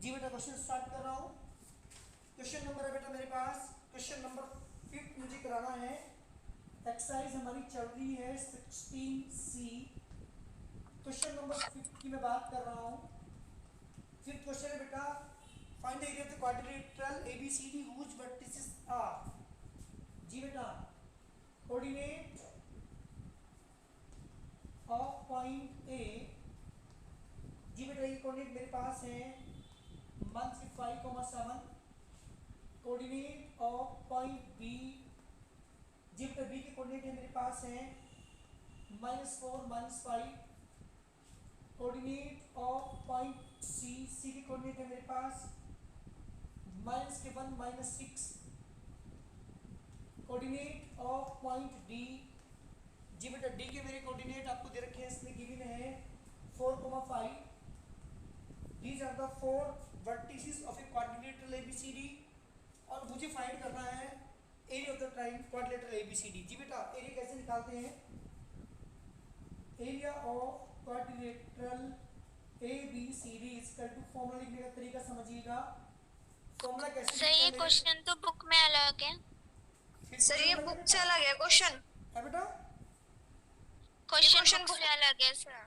जी बेटा question start कर रहा हूँ। क्वेश्चन नंबर है बेटा मेरे पास, क्वेश्चन नंबर 5 मुझे कराना है। एक्सरसाइज हमारी चल रही है 16C। क्वेश्चन नंबर 5 की मैं बात कर रहा हूँ। फिफ्थ क्वेश्चन है बेटा, find the area of the quadrilateral ABCD whose vertices are। जी बेटा, कोऑर्डिनेट ऑफ पॉइंट ए। जी बेटा ये कोऑर्डिनेट मेरे पास है 165,7। Coordinate of point B. जी बेटा बी के कोऑर्डिनेट है मेरे पास है -4 -5। Coordinate of point C. C के कोऑर्डिनेट है मेरे पास -1 -6। Coordinate of point D. जी बेटा डी के मेरे कोऑर्डिनेट आपको दे रखे हैं, इसमें गिवन है 4,5। These are the 4 vertices of a quadrilateral ABCD। और मुझे फाइंड करना है area of the quadrilateral ABCD। जी बेटा एरिया कैसे निकालते हैं? Area of quadrilateral ABCD equal to, formula लिखने का तरीका समझिएगा। फॉर्मूला कैसे सर ये क्वेश्चन तो बुक में अलग है। सर ये बुक से अलग है क्वेश्चन। है बेटा क्वेश्चन बुक से अलग है सर।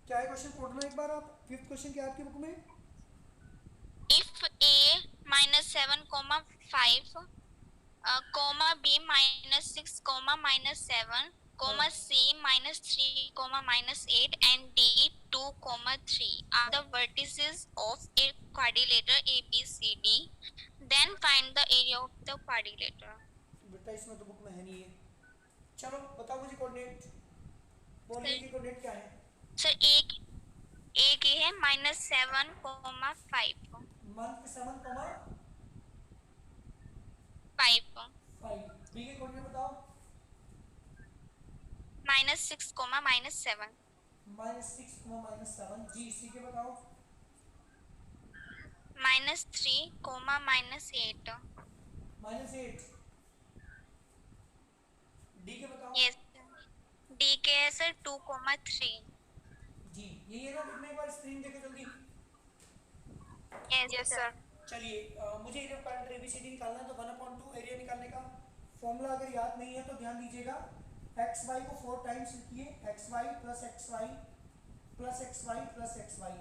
क्या है क्वेश्चन? पढ़ना एक बार आप। 5th क्वेश्चन क्या है आपकी बुक में? If a -7, 5 b -6, -7, c -3, -8 and d 2, 3 are the vertices of a quadrilateral ABCD. Then find the area of the quadrilateral. बेटा इसमें तो बुक में है नहीं है। चलो बताओ मुझे कोऑर्डिनेट, बोलिए कि कोऑर्डिनेट क्या है? सर एक है -7, 5 मंथ 7, 5। बी के कोऑर्डिनेट बताओ। -6, -7 -6, -7। जी सी के बताओ। -3, -8 -8। डी के बताओ। यस डी के है सर 2, 3 जी यही है ना, लिखने एक बार स्क्रीन देखो जल्दी। Yes sir. चलिए मुझे एरिया ऑफ क्वाड्रिलेटरल ABCD निकालना है, तो 1/2 एरिया निकालने का फॉर्मूला अगर याद नहीं है तो ध्यान दीजिएगा। एक्स वाई को 4 टाइम्स लिखिए, x y plus x y plus x y plus x y.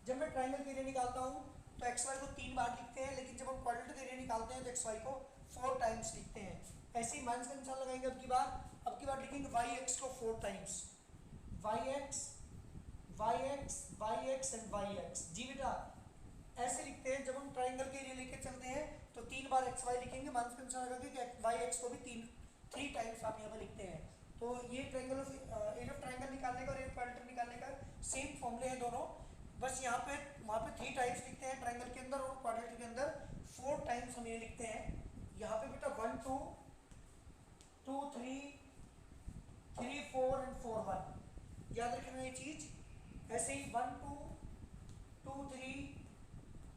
जब मैं ट्राइंगल का एरिया निकालता हूँ तो एक्स वाई को 3 बार लिखते हैं, लेकिन जब हम क्वाड्रिलेटरल का एरिया निकालते हैं तो एक्स वाई को 4 टाइम्स लिखते हैं। ऐसे ही माइनस का निशान लगाएंगे अब की बार लिखेंगे वाई एक्स को 4 times, Y X Y X Y X and Y X. जी बेटा ऐसे लिखते हैं। जब हम ट्राइंगल के एरिया लेके चलते हैं तो 3 बार एक्स वाई लिखेंगे, माइनस का निशान लगा के वाई एक्स को भी 3 टाइम्स आप यहाँ पर लिखते हैं। तो ये ट्राइंगल एरिया ऑफ ट्राइंगल निकालने का और एरिया ऑफ क्वाड्रिलेटरल निकालने का सेम फॉर्मूले हैं दोनों, बस यहाँ पे वहाँ पे 3 टाइम्स लिखते हैं ट्राइंगल के अंदर, और क्वाड्रिलेटरल के अंदर 4 टाइम्स हम ये लिखते हैं। यहाँ पे बेटा 1 2 2 3 3 4 एंड 4 1 याद रखना ये चीज। ऐसे ही 1 2 2 3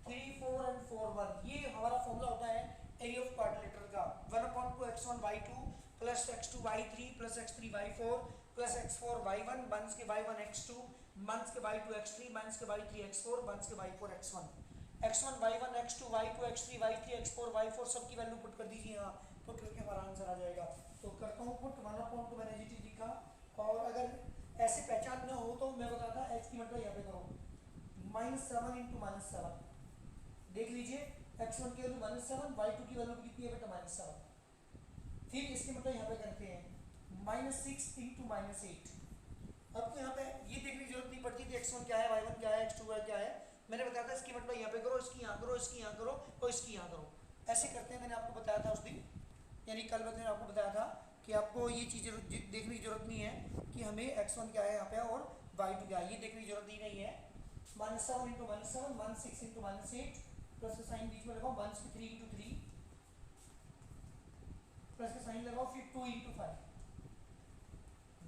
3 4 एंड 4 1 ये हमारा फॉर्मूला होता है एरिया ऑफ क्वाड्रिलेटरल का। 1/2 x1 y2 plus x2 y3 plus x3 y4 plus x4 y1 minus के y1 x2 माइनस के y2 x3 माइनस के y3 x4 माइनस के y4 x1। x1 y1 x2 y2 x3 y3 x4 y4 सबकी value put कर दीजिए यहाँ, put करके हमारा आंसर आ जाएगा। तो करता हूँ पुट 1/2 मैंने जी चीज लिखा। और अगर ऐसे पहचान न हो तो मैं बताता x की मतलब यहाँ पे करो -7 × -7। देख लीजिए x1 की वैल्यू -7, y2 की वैल्यू कितनी है बेटा -7। फिर इसके मतलब यहाँ पे करते हैं -6 × -8। अब तो यहाँ पे ये देखने की जरूरत नहीं पड़ती कि x1 क्या है, y1 क्या है, x2 क्या है। मैंने बताया था इसकी मतलब यहाँ पे करो, इसकी यहाँ करो, इसकी यहाँ करो और इसकी यहाँ करो, ऐसे करते हैं। मैंने आपको बताया था उस दिन, यानी कल मैंने आपको बताया था कि आपको ये चीज़ें देखने की जरूरत नहीं है कि हमें x1 क्या है यहाँ पे और y2 क्या है, ये देखने की जरूरत ही नहीं है। -7 × -7 -6 × -8 प्लस का साइन बीच में लगाओ, 3 × 3 प्लस का साइन लगाओ, फिर 2 × 5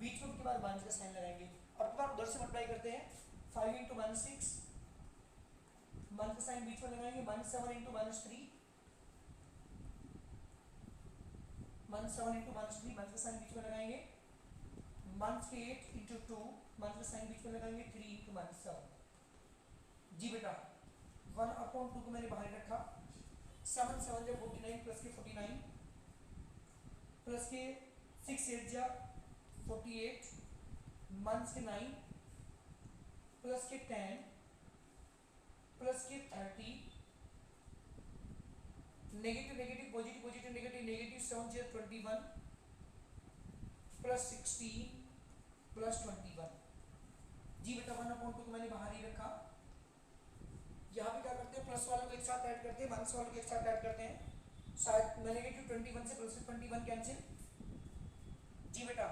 बीच में उसके बाद माइनस का साइन लगाएंगे। और एक बार उधर से मल्टीप्लाई करते हैं 5 × -6 माइनस का साइन बीच में लगाएंगे, -7 × -3 -7 × -3 माइनस का साइन बीच में लगाएंगे, -8 × 2 माइनस का साइन बीच में लगाएंगे, 3 × -7। जी बेटा 1/2 1/2 को मैंने बाहर रखा, 7 7 जा 49 प्लस के 49 प्लस के 6 8 जा 48 मंथ्स के 9 प्लस के 10 प्लस के 30 negative negative positive positive negative negative 7 जा 21 प्लस 16 प्लस 21। जी बेटा 1/2 को मैंने बाहर ही रखा। यहाँ पे क्या करते हैं, प्लस वालों को एक साथ ऐड करते हैं, माइनस वालों को एक साथ ऐड करते हैं, शायद नेगेटिव 21 से प्लस 21 कैंसिल। जी बेटा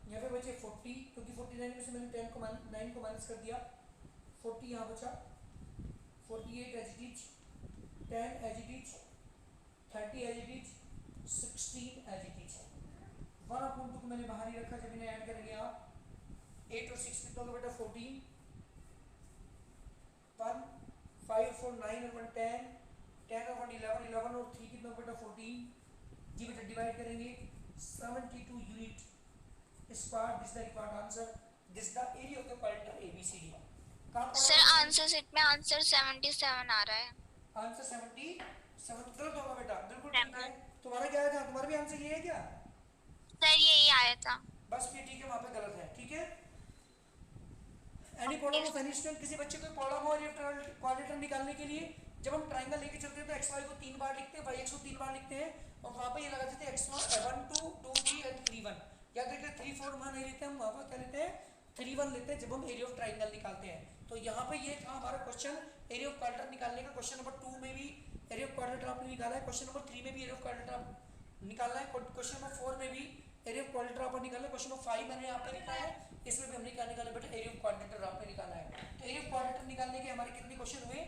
यहाँ पे बचे 40, क्योंकि 49 में से मैंने 10 को 9 को माइनस कर दिया, 40 यहाँ बचा, 48 as it is, 10 as it is, 30 as it is, 16 as it is. 1/2 को मैंने बाहर ही रखा। जब इन्हें ऐड करेंगे आप 8 और 6 कितना होगा बेटा 14, 1 5 4 9 और 1 10, 10 और 1 11, 11 और 3 कितना होगा बेटा 14। जी बेटा डिवाइड करेंगे 72 unit square. This the required answer, this the area of the quadrant ABCD। Sir answer sheet में आंसर 77 आ रहा है। आंसर 77 गलत होगा बेटा, बिल्कुल ठीक है। तुम्हारा क्या था, तुम्हारा भी आंसर ये है क्या? सर यही आया था। बस फिर ठीक है, वहां पे गलत है, ठीक है। Any problem of any student, किसी बच्चे को प्रॉब्लम हो रही है क्वाड्रेंट निकालने के लिए, जब हम ट्रायंगल लेके चलते हैं तो xy को 3 बार लिखते हैं, y को 3 बार लिखते हैं, और वहां पे ये लगा देते हैं x1 1 2 2 3 एंड 3 1। याद रखिए 3 4 वहां नहीं लेते हम, वहां पर क्या लेते हैं 3 1 लेते हैं जब हम एरिया ऑफ ट्रायंगल निकालते हैं। तो यहाँ पे ये था हमारा क्वेश्चन एरिया ऑफ क्वाड्रेंट निकालने का। क्वेश्चन नंबर 2 में भी एरिया ऑफ क्वाड्रेंट आपने निकाला है, क्वेश्चन नंबर 3 में भी एरिया ऑफ क्वाड्रेंट आप निकालना है, क्वेश्चन नंबर 4 में भी एरिया ऑफ क्वाड्रेंट आप निकालना है, क्वेश्चन नंबर 5 मैंने यहाँ पे लिखा है, इसमें भी हमने क्या निकाला बेटा एरिया ऑफ क्वाड्रेंट आपने निकाला है। तो एरिया ऑफ क्वाड्रेंट निकालने के हमारे कितने क्वेश्चन हुए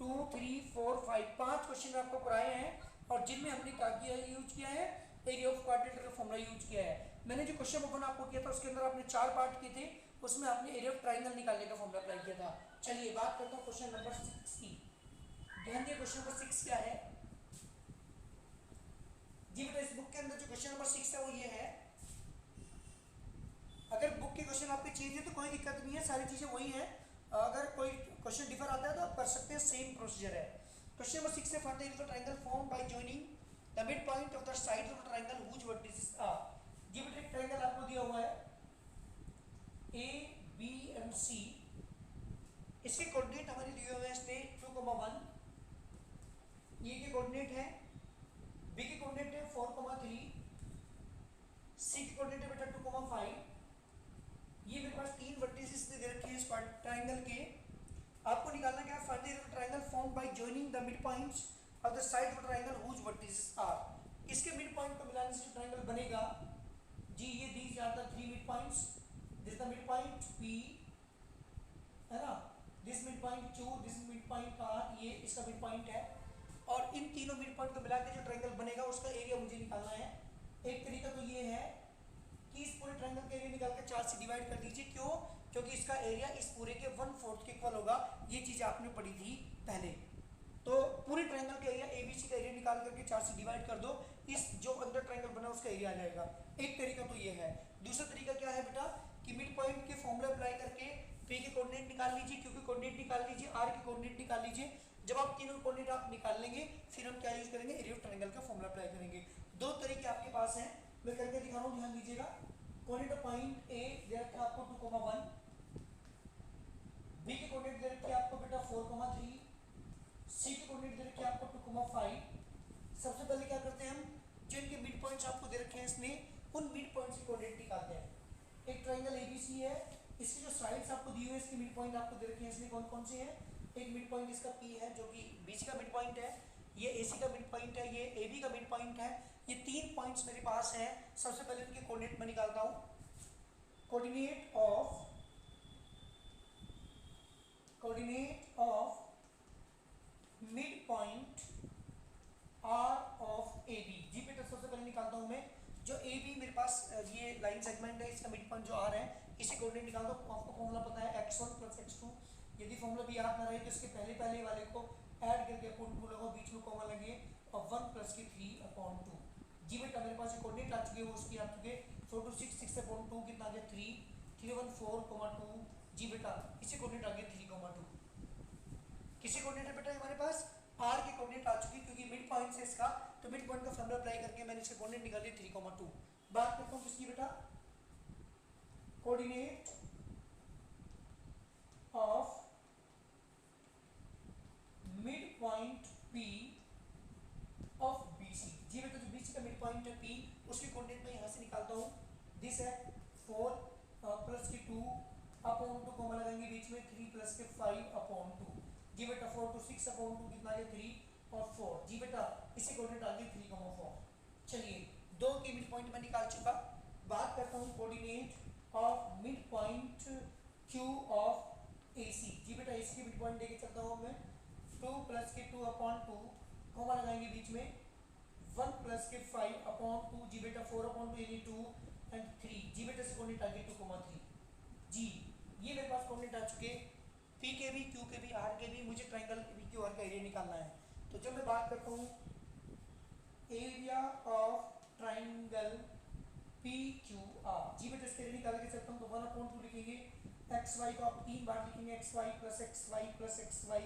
2 3 4 5, 5 क्वेश्चन आपको कराए हैं, और जिनमें हमने क्या किया है, यूज किया है एरिया ऑफ क्वाड्रेंट का फॉर्मूला यूज किया है। मैंने जो क्वेश्चन ओपन आपको किया था उसके अंदर आपने 4 पार्ट किए थे, उसमें आपने एरिया ऑफ ट्रायंगल निकालने का फॉर्मूला अप्लाई किया था। चलिए बात करता हूँ क्वेश्चन नंबर 6 की। ध्यान दिए क्वेश्चन नंबर 6 क्या है जी बेटा, इस बुक के अंदर जो क्वेश्चन नंबर 6 है वो ये है। अगर बुक के क्वेश्चन आपके चेंज है तो कोई दिक्कत नहीं है, सारी चीजें वही है। अगर कोई क्वेश्चन डिफर आता है तो आप कर सकते हैं, सेम प्रोसीजर है। क्वेश्चन नंबर 6 है, find the area of triangle form by joining the mid point of the sides of the triangle which vertices are. जी बेटा एक ट्रायंगल आपको दिया हुआ है A B and C, इसके कोऑर्डिनेट हमारे दिए हुए हैं इसमें 2,1, ये के कोऑर्डिनेट है, B के कोऑर्डिनेट है 4,3, C के कोऑर्डिनेट है बेटा 2,5। ये मेरे पास 3 वर्टिसेस दे रखे हैं इस ट्रायंगल के। आपको निकालना क्या है, find the area of triangle form by joining the mid points of the side of triangle which vertices are. इसके मिड पॉइंट को मिलाने से जो ट्रायंगल बनेगा जी, ये these are the 3 mid points. This the mid point P है ना, this mid point Q, this mid point R, ये इसका मिड पॉइंट है, और इन तीनों मिड पॉइंट को मिला के जो ट्रायंगल बनेगा उसका एरिया मुझे निकालना है। एक तरीका तो ये है कि इस पूरे ट्रायंगल का एरिया निकाल के 4 से डिवाइड कर दीजिए। क्यों? क्योंकि इसका एरिया इस पूरे के 1/4 के इक्वल होगा। ये चीज आपने पढ़ी थी पहले। तो पूरे ट्रायंगल का एरिया ABC का एरिया निकाल करके 4 से डिवाइड कर दो, इस जो अंदर ट्रायंगल बना उसका एरिया आ जाएगा। एक तरीका तो ये है। दूसरा तरीका क्या है बेटा कि मिड पॉइंट के फॉर्मूला अप्लाई करके P के कोऑर्डिनेट निकाल लीजिए, Q के कोऑर्डिनेट निकाल लीजिए, R के कोऑर्डिनेट निकाल लीजिए। जब आप तीनों कोऑर्डिनेट आप निकाल लेंगे फिर हम क्या यूज करेंगे, एरिया ऑफ ट्रायंगल का फॉर्मूला अप्लाई करेंगे। 2 तरीके आपके पास हैं, मैं करके दिखा रहा हूं, ध्यान दीजिएगा। कोऑर्डिनेट ऑफ पॉइंट A दे रखा आपको 2,1, B के कोऑर्डिनेट दे रखे आपको बेटा 4,3, C के कोऑर्डिनेट दे रखे आपको 2,5। सबसे पहले क्या करते हैं हम, जो इनके मिड पॉइंट्स आपको दे रखे हैं इसमें उन मिड पॉइंट्स के कोऑर्डिनेट निकालते हैं। एक ट्रायंगल ABC है, इसकी जो साइड्स आपको दी हुई है इसके मिड पॉइंट आपको दे रखे हैं, इसमें कौन कौन से हैं। एक मिड पॉइंट इसका P है जो कि BC का मिड पॉइंट है, ये AC का मिड पॉइंट है, ये AB का मिड पॉइंट है। ये 3 पॉइंट्स मेरे पास हैं। सबसे पहले इनके कोऑर्डिनेट में निकालता हूं। Coordinate of mid point R of AB। जी बेटा सबसे पहले निकालता हूं मैं, जो AB मेरे पास ये लाइन सेगमेंट है, इसका मिड पॉइंट जो R है इसे कोऑर्डिनेट निकाल दो। आपको फॉर्मूला पता है x1 + x2। यदि फॉर्मूला भी याद ना रहे तो इसके पहले वाले को ऐड करके अपॉन 2 लगाओ, बीच में कॉमा लगे और 1 + 3/2। जी बेटा मेरे पास ये कोऑर्डिनेट आ चुके हैं, वो उसकी आ चुके 4 2 6 6/2 कितना आ गया 3 3 1 4,2। जी बेटा इसे कोऑर्डिनेट आ गया 3,2। किसी कोऑर्डिनेट है बेटा हमारे पास पॉइंट है इसका, तो मिड पॉइंट का फॉर्मूला अप्लाई करके मैंने इसके कोऑर्डिनेट निकाल लिए 3,2। बात करता हूँ किसकी बेटा, coordinate of mid point P of BC। जी बेटा जो BC का मिड पॉइंट है P, उसके कोऑर्डिनेट मैं यहाँ से निकालता हूँ, दिस है 4 प्लस के 2 अपॉन 2 कॉमा लगाएंगे बीच में 3 प्लस के 5 अपॉन 2। जी बेटा 4 to 6 अपॉन 2 कितना है 3 और 4। जी बेटा इसे कोऑर्डिनेट आ गई 3,4। चलिए दो के मिड पॉइंट मैं निकाल चुका। बात करता हूँ coordinate of mid point Q of AC। जी बेटा AC के मिड पॉइंट लेके चलता हूँ मैं, 2 प्लस के 2 अपॉन 2 कॉमा लगाएंगे बीच में 1 प्लस के 5 अपॉन 2। जी बेटा 4 अपॉन 2 यानी 2 एंड 3। जी बेटा से कोऑर्डिनेट आ गई 2,3। जी ये मेरे पास कोऑर्डिनेट आ चुके P के भी, Q के भी, R के भी। मुझे ट्रायंगल PQR का एरिया निकालना है। तो जब मैं बात करता हूँ एरिया ऑफ ट्रायंगल PQR, जी बेटा इसके एरिया निकाल के चलता हूँ तो 1/2 लिखेंगे, XY को आप 3 बार लिखेंगे, XY plus XY plus XY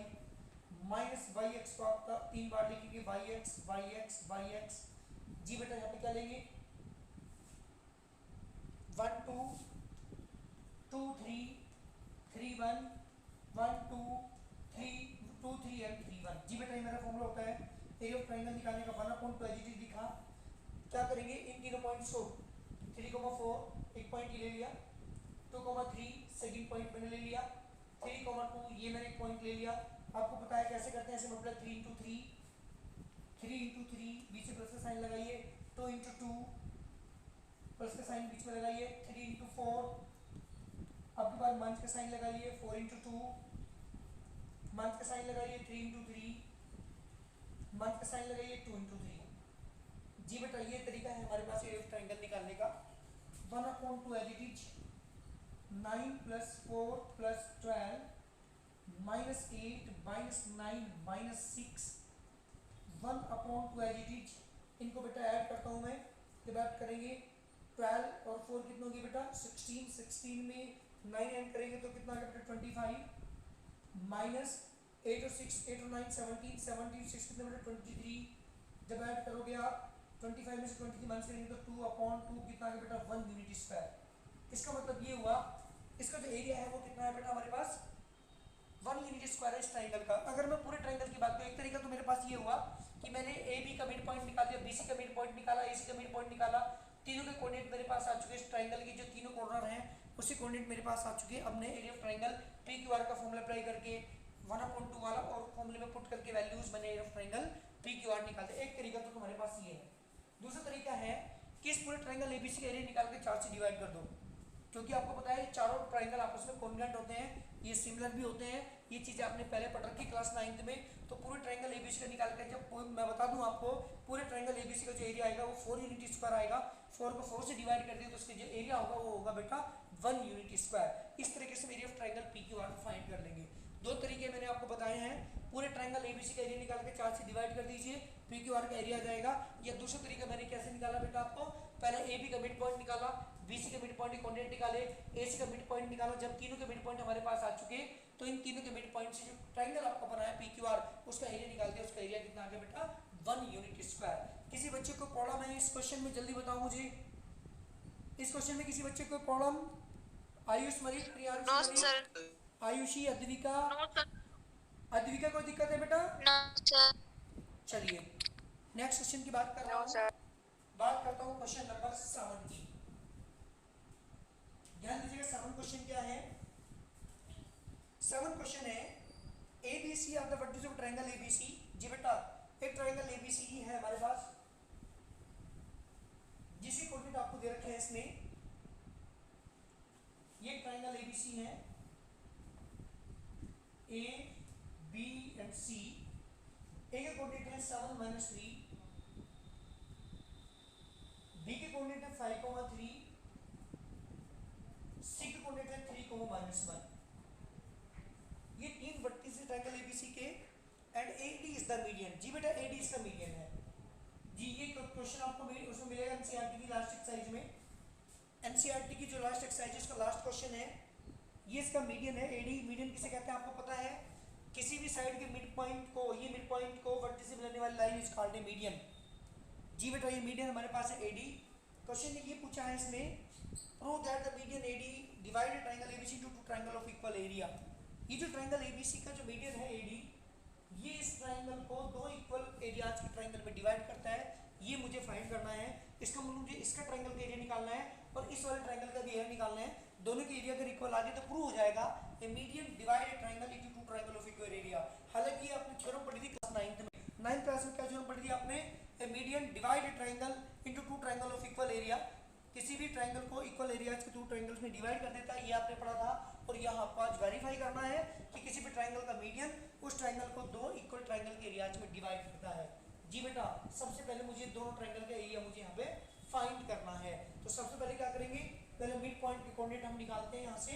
minus YX को आप 3 बार लिखेंगे, YX YX YX। जी बेटा यहाँ पे क्या लेंगे 1 2 2 3 3 1 1 2 3 2 3 एंड 3 1। जी बेटा ये मेरा फॉर्मूला होता है एरिया ऑफ ट्रायंगल निकालने का। 1/2 एज इट इज लिखा। क्या करेंगे इन तीनों पॉइंट्स को 3,4 एक पॉइंट ले लिया, 2,3 सेकंड पॉइंट मैंने ले लिया, 3,2 ये मैंने एक पॉइंट ले लिया। आपको पता है कैसे करते हैं, ऐसे मतलब 3 into 3 बीच में प्लस का साइन लगाइए, 2 into 2 प्लस का साइन बीच में लगाइए, 3 into 4 अब की बार माइनस का साइन लगाइए, 4 into 2 माइनस का साइन लगाइए, 3 into 3 माइनस का साइन लगाइए, 2 into 3। जी बेटा ये तरीका है हमारे पास एरिया ऑफ ट्रायंगल निकालने का। 1/2 as it is 9 plus 4 plus 12 minus 8 minus 9 minus 6 1/2 as it is. इनको बेटा ऐड करता हूँ मैं, जब ऐड करेंगे 12 और 4 कितना होगी बेटा 16, 16 में 9 ऐड करेंगे तो कितना आ गया बेटा 25 माइनस 8 और 6 8 और 9 17 17 6 कितना बेटा 23। जब ऐड करोगे आप 25 में से 23 माइनस करेंगे तो 2/2 कितना आ गया बेटा 1 यूनिट स्क्वायर। इसका मतलब ये हुआ इसका जो एरिया है वो कितना है बेटा हमारे पास 1 यूनिट स्क्वायर है इस ट्रायंगल का। अगर मैं पूरे ट्रायंगल की बात करूँ, एक तरीका तो मेरे पास ये हुआ कि मैंने AB का मिड पॉइंट निकाल दिया, BC का मिड पॉइंट निकाला, AC का मिड पॉइंट निकाला, तीनों के कोऑर्डिनेट मेरे पास आ चुके। इस ट्रायंगल के जो तीनों कॉर्नर हैं उसके कोऑर्डिनेट मेरे पास आ चुके। अब मैं एरिया ऑफ ट्रायंगल PQR का फॉर्मूला अप्लाई करके 1/2 वाला और फॉर्मूले में पुट करके वैल्यूज मैंने एरिया ऑफ ट्रायंगल PQR निकालते। एक तरीका तो तुम्हारे पास ये है। दूसरा तरीका है कि इस पूरे ट्रायंगल ABC का एरिया निकाल के 4 से डिवाइड कर दो, क्योंकि आपको पता है चारों ट्रायंगल आपस में कॉन्ग्रुएंट होते हैं, ये सिमिलर भी होते हैं। ये चीज़ आपने पहले पढ़ रखी क्लास 9th में। तो पूरे ट्रायंगल ABC का निकाल के जब मैं बता दूं आपको पूरे ट्रायंगल ABC का जो एरिया आएगा वो 4 यूनिट स्क्वायर आएगा। 4 को 4 से डिवाइड कर दिया तो उसके जो एरिया होगा वो होगा बेटा 1 यूनिट स्क्वायर। इस तरीके से area of triangle PQR find कर लेंगे। दो तरीके मैंने आपको बताए हैं। पूरे ट्रायंगल ABC का एरिया निकाल के 4 से डिवाइड कर दीजिए, PQR का एरिया आ जाएगा। या दूसरा तरीका मैंने कैसे निकाला बेटा आपको, पहले AB का मिड पॉइंट निकाला, BC का मिड पॉइंट के कोऑर्डिनेट निकाले, AC का मिड पॉइंट निकाला। जब तीनों के मिड पॉइंट हमारे पास आ चुके तो इन तीनों के मिड पॉइंट से जो ट्रायंगल आपको बनाया PQR उसका एरिया निकाल दिया। उसका एरिया कितना आ गया बेटा 1 यूनिट स्क्वायर। किसी बच्चे को प्रॉब्लम है इस क्वेश्चन में, जल्दी बताओ मुझे। इस क्वेश्चन में किसी बच्चे को प्रॉब्लम? आयुष मरीज, no sir, Ayushi, Advika, no sir, Advika कोई दिक्कत है बेटा? नो सर, चलिए नेक्स्ट क्वेश्चन की बात कर रहा नो हूँ। सर। बात करता हूँ क्वेश्चन नंबर 7 की। ध्यान दीजिएगा 7 क्वेश्चन क्या है। 7 क्वेश्चन है ABC of the vertices of triangle ABC। जी बेटा एक ट्रायंगल ABC ही है हमारे पास जिसके कोऑर्डिनेट आपको दे रखे हैं इसमें। ये ट्रायंगल ABC है, A B and C। A के कोऑर्डिनेट है 7 - 3, B के कोऑर्डिनेट है 5,3, C के कोऑर्डिनेट है 3,-1। ये तीन वर्टिस है ट्रायंगल ABC के and AD is the median. जी बेटा AD इसका मीडियन है। जी ये क्वेश्चन आपको उसमें मिलेगा NCERT की लास्ट एक्सरसाइज में। NCERT की जो लास्ट एक्सरसाइज है उसका लास्ट क्वेश्चन है, ये इसका मीडियन है। AD मीडियन किसे कहते हैं आपको पता है? किसी भी साइड के मिड पॉइंट को, ये मिड पॉइंट को वर्टिस से मिलने वाली line is called a median. जी बेटा ये मीडियन हमारे पास है एडी। क्वेश्चन ने ये पूछा है इसमें, prove that the median AD divide triangle ABC to two triangle of equal area. ये जो ट्रायंगल एबीसी का जो मीडियन है एडी, ये इस ट्रायंगल को दो इक्वल एरियाज के ट्रायंगल में डिवाइड करता है, ये मुझे फाइंड करना है। इसका मतलब मुझे इसका ट्रायंगल का एरिया निकालना है और इस वाले ट्रायंगल का भी एरिया निकालना है। दोनों के एरिया अगर इक्वल आ गए तो प्रूव हो जाएगा a median divide a triangle into two triangle of equal area. हालांकि आपने थ्योरम पढ़ी थी क्लास 9th में, 9th क्लास में क्या थ्योरम पढ़ी थी आपने, a median divide a triangle into two triangle of equal area. किसी भी ट्रायंगल को इक्वल एरियाज के टू ट्रायंगल्स में डिवाइड कर देता है, ये आपने पढ़ा था। और यहाँ आपको आज वेरीफाई करना है कि किसी भी ट्रायंगल का मीडियन उस ट्रायंगल को दो इक्वल ट्रायंगल के एरियाज में डिवाइड करता है। जी बेटा सबसे पहले मुझे दोनों ट्रायंगल का एरिया मुझे यहाँ पे फाइंड करना है। तो सबसे पहले क्या करेंगे, पहले मिड पॉइंट के कोऑर्डिनेट हम निकालते हैं यहाँ से,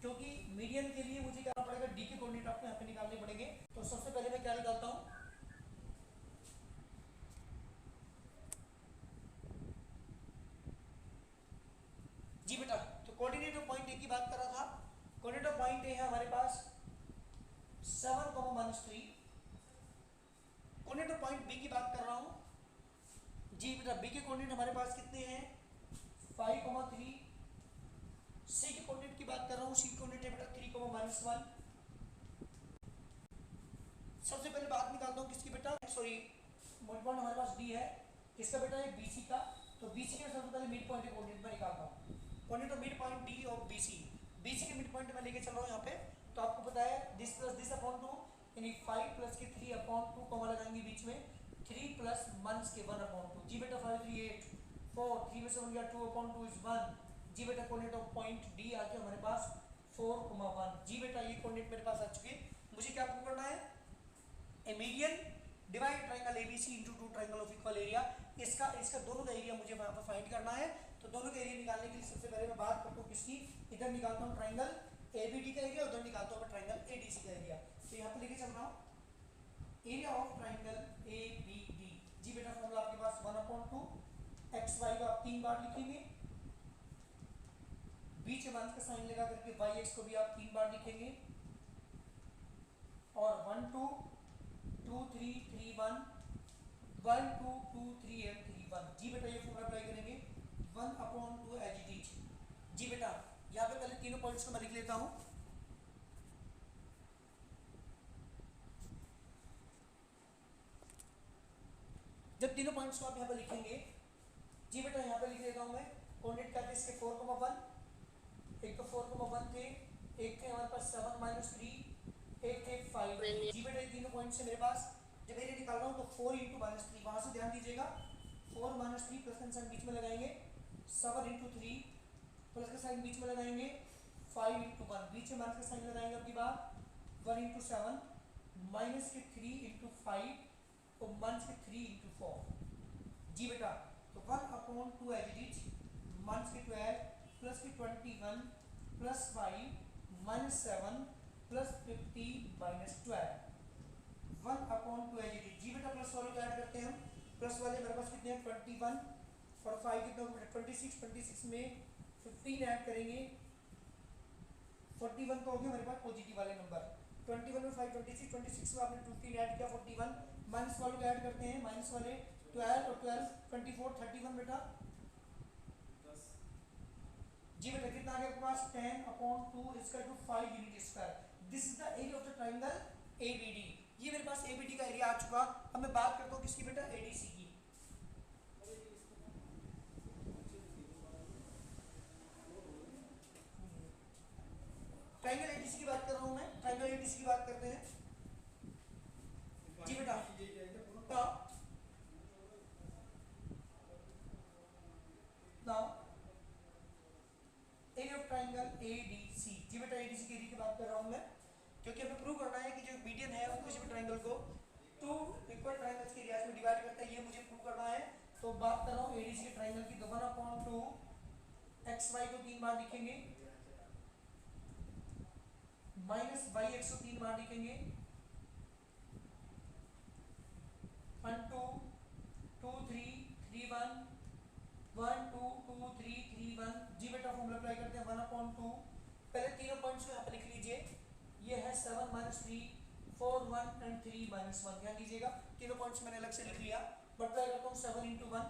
क्योंकि मीडियन के लिए मुझे क्या पड़ेगा, डी के कोऑर्डिनेट आपको यहाँ पे निकालने पड़ेंगे। तो सबसे पहले मैं क्या निकालता हूँ, जी बेटा तो कोऑर्डिनेट ऑफ पॉइंट ए की बात कर रहा था। कोऑर्डिनेट ऑफ पॉइंट ए है हमारे पास 7,3। कोऑर्डिनेट ऑफ पॉइंट बी की बात कर रहा हूं। जी बेटा बी के कोऑर्डिनेट हमारे पास कितने हैं, 5,3। सी के कोऑर्डिनेट की बात कर रहा हूं, सी के कोऑर्डिनेट है बेटा 3,-1। सबसे पहले बात निकालता हूं किसकी बेटा, सॉरी मिड पॉइंट हमारे पास डी है, किसका बेटा है, बीसी का। तो बीसी के सबसे पहले मिड पॉइंट के कोऑर्डिनेट में निकालता हूं। Coordinate of mid point D of BC, BC के मिड पॉइंट में लेके चल रहा हूं यहाँ पे। तो आपको पता है दिस प्लस दिस अपॉन 2, यानी 5 प्लस के 3 अपॉन 2 कॉमा लगाएंगे बीच में, 3 प्लस 1 के 1 अपॉन 2। जी बेटा 5 3 8 4, 3 में से 1 गया, 2 अपॉन 2 इज 1। जी बेटा कोऑर्डिनेट ऑफ पॉइंट डी आ गया हमारे पास 4,1। जी बेटा ये कोऑर्डिनेट मेरे पास आ चुके। मुझे क्या प्रूव करना है, a median divide triangle ABC into two triangle of equal area. इसका दोनों का एरिया मुझे वहां पर फाइंड करना है। तो दोनों का एरिया निकालने के लिए सबसे पहले मैं बात करता हूँ किसकी, इधर निकालता हूँ ट्रायंगल एबीडी का एरिया, उधर निकालता हूँ मैं ट्रायंगल एडीसी का एरिया। तो यहाँ पे लेके चल रहा हूँ एरिया ऑफ ट्रायंगल एबीडी। जी बेटा फॉर्मूला आपके पास 1/2 एक्स वाई का आप 3 बार लिखेंगे, बीच में 1 का साइन लगा करके वाई एक्स को भी आप 3 बार लिखेंगे, और 1 2 2 3 3 1 1 2 2 3 8 3 1। जी बेटा ये फॉर्मूला अप्लाई करेंगे 1/2 एज इट इज। जी बेटा यहाँ पे पहले तीनों पॉइंट्स को मैं लिख लेता हूँ। जब तीनों पॉइंट्स को आप यहाँ पे लिखेंगे, जी बेटा यहाँ पे लिख देता हूँ मैं कोऑर्डिनेट क्या थे इसके 4,1, एक तो 4,1 थे, एक थे हमारे पास 7 - 3, एक थे 5। जी बेटा ये तीनों पॉइंट्स है मेरे पास। जब एरिया निकाल रहा हूँ तो 4 × -3, वहां से ध्यान दीजिएगा 4 - 3 प्लस का साइन बीच में लगाएंगे, 7 × 3 प्लस का साइन बीच में लगाएंगे, 5 × 1 बीच में माइनस का साइन लगाएंगे। आपकी बात 1 × 7 माइनस के 3 × 5 और माइनस के 3 × 4। जी बेटा तो 1/2 एज इट इज, माइनस के 12 प्लस के 21 plus 5 - 7 plus 50 - 12, 1/2 as it is. जी बेटा प्लस वाले को ऐड करते हैं हम, प्लस वाले मेरे पास कितने हैं 21 और 5 कितना होगा 26, 26 में 15 ऐड करेंगे, 41 तो हो गया मेरे पास पॉजिटिव वाले नंबर। 21 में 5 26, 26 में आपने 15 ऐड किया 41, माइनस वालों को ऐड करते हैं, माइनस वाले 12 और 12 24 31 बेटा। जी बेटा कितना आ गया आपके पास 10/2 is equal to 5 unit square. This is the area of the triangle ABD. ये मेरे पास एबीडी का एरिया आ चुका। अब मैं बात करता हूँ किसकी बेटा, एडीसी की। ट्रायंगल एडीसी की बात कर रहा हूँ मैं, ट्रायंगल एडीसी की बात करते हैं। जी बेटा now area of triangle ADC. जी बेटा एडीसी के एरिया की बात कर रहा हूँ मैं, क्योंकि हमें प्रूव करना है कि जो मीडियन है वो किसी भी ट्रायंगल को टू इक्वल ट्रायंगल्स के एरियाज में डिवाइड करता है, ये मुझे प्रूव करना है। तो बात कर रहा हूँ एडीसी के ट्रायंगल की, तो 1/2 एक्स वाई को 3 बार लिखेंगे, माइनस वाई एक्स को 3 बार लिखेंगे, 1 2 2 3 3 1 1 2 2 3 3 1। जी बेटा फॉर्मूला अप्लाई करते हैं 1/2। पहले तीनों पॉइंट्स को यहाँ पे लिख लीजिए, ये है 7 - 3 4 1 एंड 3 3 माइनस 1। ध्यान दीजिएगा तीनों पॉइंट्स मैंने अलग से लिख लिया। मल्टीप्लाई करता हूँ 7 into 1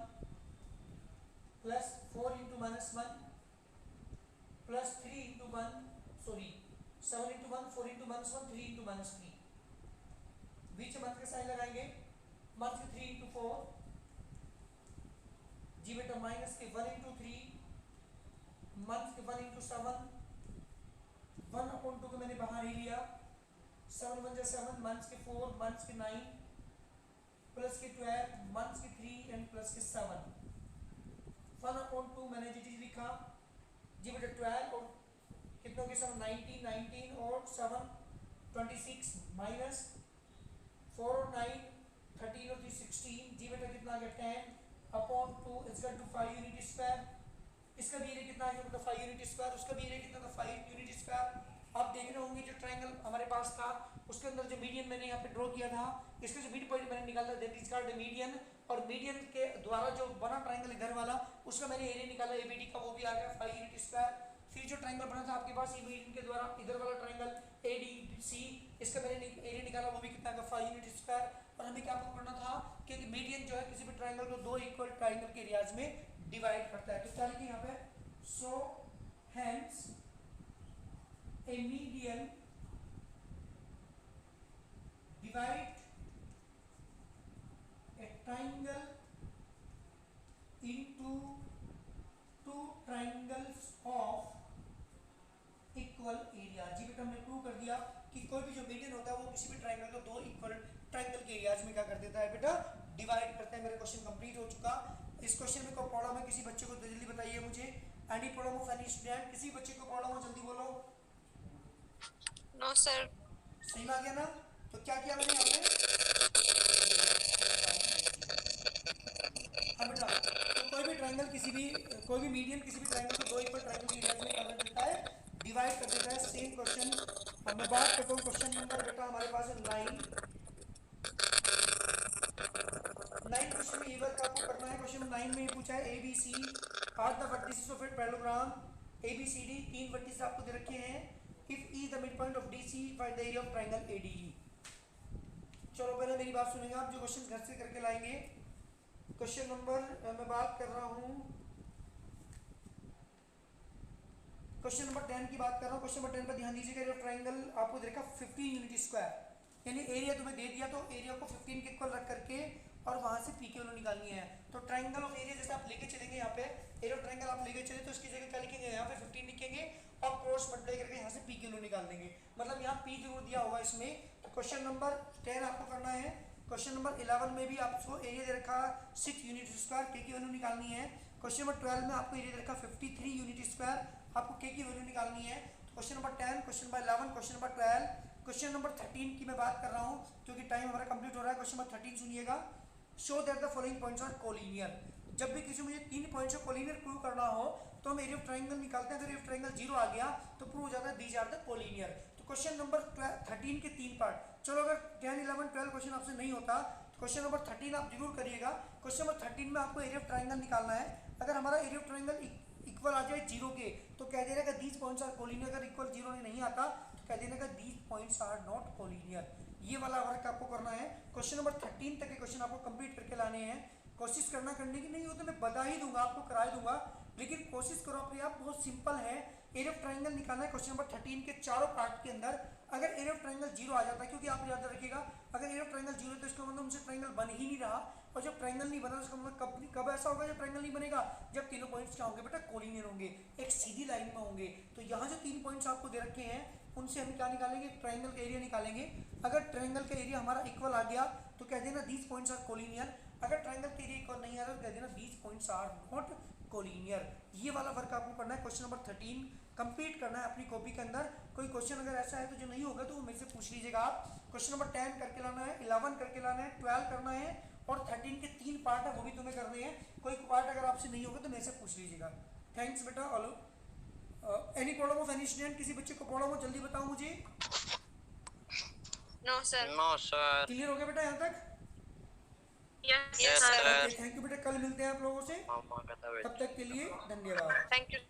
plus 4 into minus 1 plus 3 into 1 sorry 7 into 1 4 into minus 1 3 into minus 3। बीच में मंथ के साइन लगाएंगे। मंथ के 3 इंटू 4 जी बेटा माइनस के 1 इंटू 3 मंथ के 1 इंटू 7 1/2 को मैंने बाहर ही लिया। 7 1 7 मंथ्स के 4 मंथ्स के 9 प्लस के 12 मंथ्स के 3 एंड प्लस के 7 1/2 मैंने जी लिखा जी बेटा 12 और कितनों के 7 19 और 7 26 माइनस 4 और 9 13 और 3 16 जी बेटा कितना आ गया 10/2 इसका 5 यूनिट स्क्वायर। इसका भी एरिया कितना आ गया 5 यूनिट स्क्वायर। उसका भी एरिया कितना था 5 यूनिट स्क्वायर। आप देख रहे होंगे जो ट्रायंगल हमारे पास था उसके अंदर जो मीडियन मैंने यहाँ पे ड्रॉ किया था, इसका जो मिड पॉइंट मैंने निकाला दैट इज कॉल्ड मीडियन, और मीडियन के द्वारा जो बना ट्रायंगल इधर वाला उसका मैंने एरिया निकाला एबीडी का, वो भी आ गया 5 यूनिट स्क्वायर। फिर जो ट्रायंगल बना था आपके पास ये मीडियन के द्वारा इधर वाला ट्रायंगल एडीसी, इसका मैंने एरिया निकाला वो भी कितना का 5 यूनिट स्क्वायर। और हमें क्या पढ़ना था कि मीडियन जो है किसी भी ट्रायंगल को दो इक्वल ट्रायंगल के एरियाज में डिवाइड करता है। तो क्या लिखें यहाँ पे so hence A median divide a triangle into two triangles of equal area। जी बेटा हमने प्रूव कर दिया कि कोई भी जो मीडियन होता है वो किसी भी ट्रायंगल को दो इक्वल ट्रायंगल के एरियाज में क्या कर देता है बेटा डिवाइड करता है। मेरा क्वेश्चन कंप्लीट हो चुका। इस क्वेश्चन में कोई प्रॉब्लम है किसी बच्चे को जल्दी बताइए मुझे। Any problem of any student? किसी बच्चे को प्रॉब्लम हो जल्दी बोलो। No sir. सही आ गया ना? तो क्या किया मैंने यहाँ पे हाँ बेटा, तो कोई भी ट्रायंगल कोई भी मीडियन किसी भी ट्रायंगल को दो इक्वल ट्रायंगल के एरियाज में क्या कर देता है डिवाइड कर देता है। सेम क्वेश्चन अब मैं बात करता हूँ क्वेश्चन नंबर बेटा हमारे पास है 9 क्वेश्चन में ये वर्क आपको करना है। क्वेश्चन 9 में ये पूछा है ABC are the vertices of a parallelogram ABCD, तीन वर्टिसेस आपको दे रखे हैं। If E the mid point of DC find the area of triangle ADE। चलो पहले मेरी बात सुनेंगे आप, जो क्वेश्चन घर से करके लाएंगे। क्वेश्चन नंबर मैं बात कर रहा हूँ क्वेश्चन नंबर 10 की बात कर रहा हूँ। क्वेश्चन नंबर 10 पर ध्यान दीजिएगा। जो ट्रायंगल आपको देखा 15 यूनिट स्क्वायर, यानी एरिया तुम्हें दे दिया तो एरिया को 15 के इक्वल रख करके और वहां से पी की वैल्यू निकालनी है। तो ट्रायंगल ऑफ एरिया जैसे आप लेके चलेंगे यहाँ पे एरिया ऑफ ट्रायंगल आप लेके चले तो इसकी जगह क्या लिखेंगे यहाँ पे 15 लिखेंगे और क्रॉस मल्टीप्लाई करके यहाँ से पी की वैल्यू निकाल देंगे। मतलब यहाँ पी जरूर दिया होगा इसमें। तो क्वेश्चन नंबर 10 आपको करना है। क्वेश्चन नंबर 11 में भी आपको एरिया दे रखा 6 यूनिट स्क्वायर, के की वैल्यू निकालनी है। क्वेश्चन नंबर 12 में आपको एरिया दे रखा 53 यूनिट स्क्वायर, आपको के की वैल्यू निकालनी है। Question number 10, question number 11, question number 12, question number 13 की मैं बात कर रहा हूँ क्योंकि टाइम हमारा कंप्लीट हो रहा है। क्वेश्चन नंबर 13 सुनिएगा। Show that the following points are collinear. जब भी किसी मुझे 3 पॉइंट्स को कोलिनियर प्रूव करना हो तो हम एरिया ऑफ ट्रायंगल निकालते हैं। अगर एरिया ऑफ ट्रायंगल 0 आ गया तो प्रूव हो जाता है दीज आर द कोलिनियर। तो क्वेश्चन नंबर 13 के 3 पार्ट। चलो अगर 10 11 12 क्वेश्चन आपसे नहीं होता तो क्वेश्चन नंबर 13 आप जरूर करिएगा। क्वेश्चन नंबर 13 में आपको एरिया ऑफ ट्रायंगल निकालना है। अगर हमारा एरिया ऑफ ट्रायंगल इक्वल आ जाए 0 के तो कह देना कि दीज पॉइंट्स आर कोलिनियर। अगर इक्वल 0 नहीं आता तो कह देना कि these points are not collinear. ये वाला वर्क आपको करना है। क्वेश्चन नंबर 13 तक के क्वेश्चन आपको कंप्लीट करके लाने हैं। कोशिश करना करने की नहीं हो तो मैं बता ही दूंगा, आपको करा ही दूंगा, लेकिन कोशिश करो अपने आप। बहुत सिंपल है। एरिया ऑफ ट्रायंगल निकालना है क्वेश्चन नंबर 13 के चारों पार्ट के अंदर। अगर एरिया ऑफ ट्रायंगल 0 आ जाता है, क्योंकि आप याद रखिएगा अगर एरिया ऑफ ट्रायंगल 0 है तो इसका मतलब उनसे ट्रायंगल बन ही नहीं रहा, और जब ट्रायंगल नहीं बना उसका मतलब कब ऐसा होगा जब ट्रायंगल नहीं बनेगा, जब तीनों पॉइंट्स क्या होंगे बेटा कोलिनियर होंगे, एक सीधी लाइन में होंगे। तो यहाँ जो 3 पॉइंट्स आपको दे रखे हैं उनसे हम क्या निकालेंगे ट्रायंगल का एरिया निकालेंगे। अगर ट्रायंगल का एरिया हमारा इक्वल आ गया तो कह देना दीज पॉइंट्स आर कोलिनियर। अगर ट्रायंगल के एरिया इक्वल नहीं आ रहा तो कह देना these points are not collinear. ये वाला वर्क आपको करना है। क्वेश्चन नंबर 13 कंप्लीट करना है अपनी कॉपी के अंदर। कोई क्वेश्चन अगर ऐसा है तो जो नहीं होगा तो वो मेरे से पूछ लीजिएगा आप। क्वेश्चन नंबर 10 करके लाना है, 11 करके लाना है, 12 करना है और 13 के 3 पार्ट है वो भी तुम्हें करने हैं। कोई पार्ट अगर आपसे नहीं होगा तो मेरे से पूछ लीजिएगा। थैंक्स बेटा। All any problem of any student? किसी बच्चे को प्रॉब्लम हो जल्दी बताओ मुझे। No sir. No sir. Clear हो गया बेटा यहाँ तक? Yes sir. थैंक यू बेटा। कल मिलते हैं आप लोगों से, तब तक के लिए धन्यवाद। Thank you.